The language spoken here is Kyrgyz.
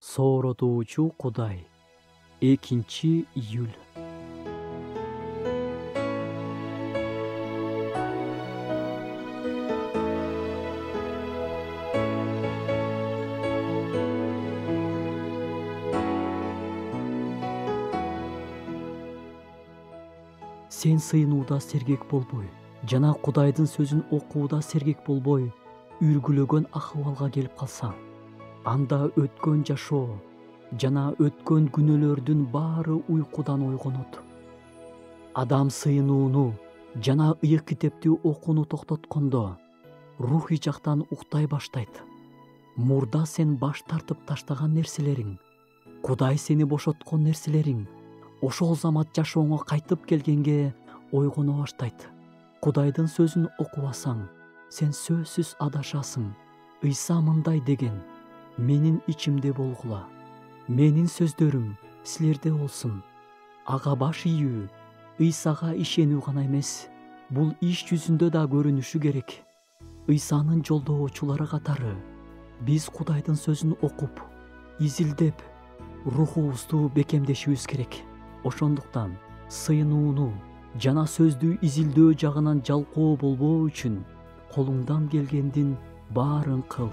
Сооротуучу Кудай. 2-июль. Сен сыйынууда сергек болбой жана Кудайдын сөзүн окууда сергек болбой үргүлөгөн акыбалга келип калсаң, анда өткөн жашоо жана өткөн күнөөлөрдүн баары уйкудан ойгонот. Адам сыйынууну жана ыйык китепти окууну токтоткондо рухий жактан уктай баштайт. Мурда сен баш тартып таштаган нерселериң, Кудай сени бошоткон нерселериң ошол замат жашооңо кайтып келгенге ойгоно баштайт. Кудайдын сөзүн окубасаң, сен сөзсүз адашасың. Ыйса мындай деген: менин ичимде болгула, менин сөздөрүм силерде болсун. Ага баш ийүү Ыйсага ишенүү гана эмес, бул иш жүзүндө да көрүнүшү керек. Ыйсанын жолдоочулары катары биз Кудайдын сөзүн окуп, изилдеп, рухубузду бекемдешибиз керек. Ошондуктан сыйынууну жана сөздү изилдөө жагынан жалкоо болбоо үчүн колуңдан келгендин баарын кыл.